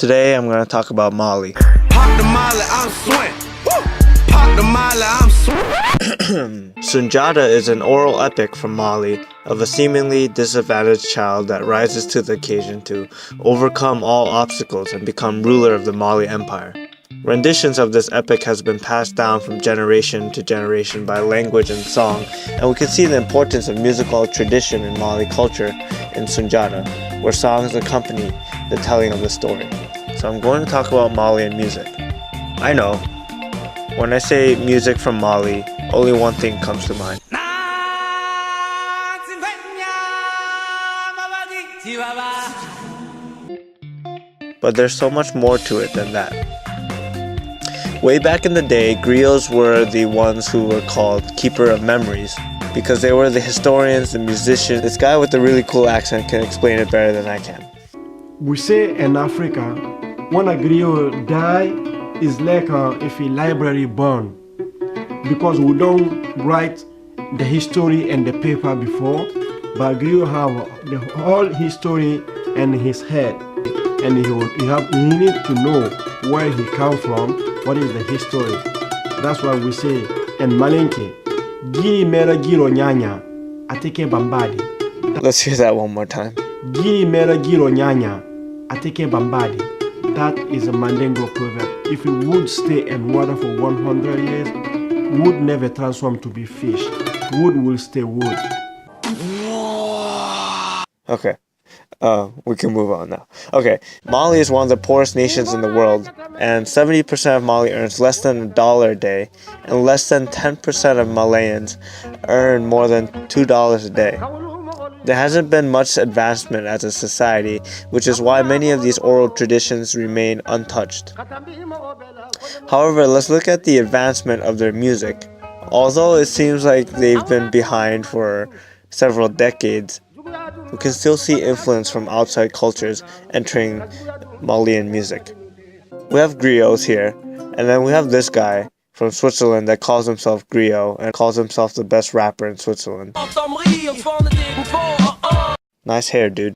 Today I'm going to talk about Mali. Pop the Mali, I'm swing. Pop the Mali, I'm swing. Sunjata is an oral epic from Mali of a seemingly disadvantaged child that rises to the occasion to overcome all obstacles and become ruler of the Mali Empire. Renditions of this epic has been passed down from generation to generation by language and song, and we can see the importance of musical tradition in Mali culture in Sunjata, where songs accompany the telling of the story. So I'm going to talk about Malian music. I know, when I say music from Mali, only one thing comes to mind. But there's so much more to it than that. Way back in the day, griots were the ones who were called keeper of memories because they were the historians, the musicians. This guy with the really cool accent can explain it better than I can. We say in Africa, when a griot die, it's like if a library burn, because we don't write the history and the paper before, but griot have the whole history in his head, and he need to know where he come from, what is the history. That's why we say in Malenke, Giri mera giro nyanya, ateke bambadi. Let's hear that one more time. Giri mera giro nyanya, ateke bambadi. That is a Mandingo proverb. If it would stay in water for 100 years, wood never transform to be fish. Wood will stay wood. Okay. We can move on now. Okay, Mali is one of the poorest nations in the world, and 70% of Mali earns less than $1 a day, and less than 10% of Malians earn more than $2 a day. There hasn't been much advancement as a society, which is why many of these oral traditions remain untouched. However, let's look at the advancement of their music. Although it seems like they've been behind for several decades, we can still see influence from outside cultures entering Malian music. We have griots here, and then we have this guy from Switzerland that calls himself griot and calls himself the best rapper in Switzerland. Nice hair, dude.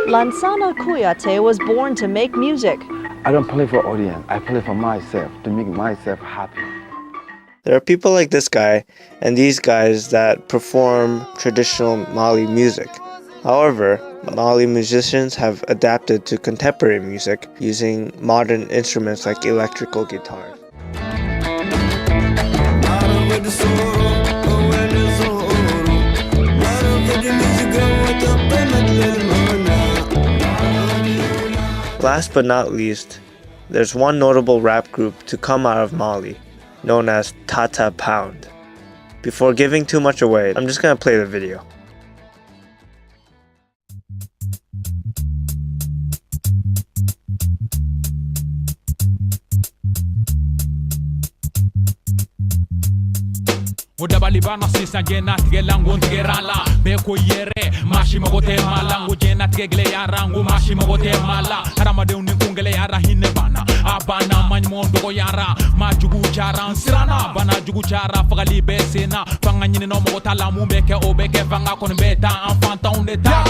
Lansana Kouyaté was born to make music. I don't play for audience, I play for myself, to make myself happy. There are people like this guy and these guys that perform traditional Mali music. However, Mali musicians have adapted to contemporary music using modern instruments like electrical guitars. Last but not least, there's one notable rap group to come out of Mali, known as Tata Pound. Before giving too much away, I'm just gonna play the video. Udabalibana sisa jena tigelangu tigerala beko yere mashi magote malangu jena tigegle yarangu mashi magote mala haramade unikungele yara hinne bana abana manmondo go yara majugu chara sirana bana jugu chara fagali besena fanganyine no mogotala mumbeke obeke fanga kon beta enfanta on eta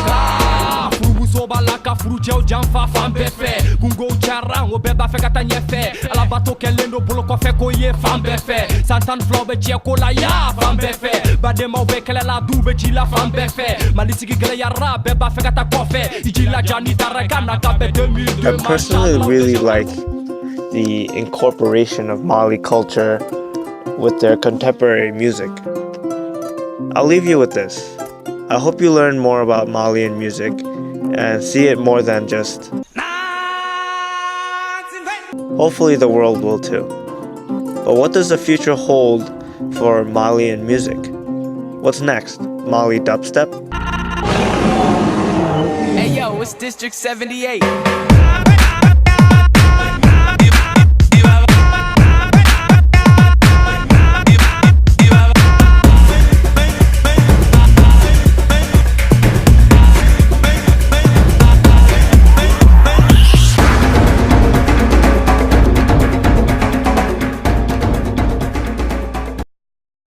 fubu sobala ka furujeo jamfa fambefe kungo chara obeba fekata nyefe ala bato kelendo boloko feko ye fambefe santan flobe cheko la ya fambefe badema obekele la dube chila fambefe malisigi gele yara beba fekata kofe ijila jani tarakana kabe 2002. I personally really like the incorporation of Mali culture with their contemporary music. I'll leave you with this. I hope you learn more about Malian music and see it more than just. Hopefully the world will too. But what does the future hold for Malian music? What's next? Mali dubstep? Hey yo, it's District 78.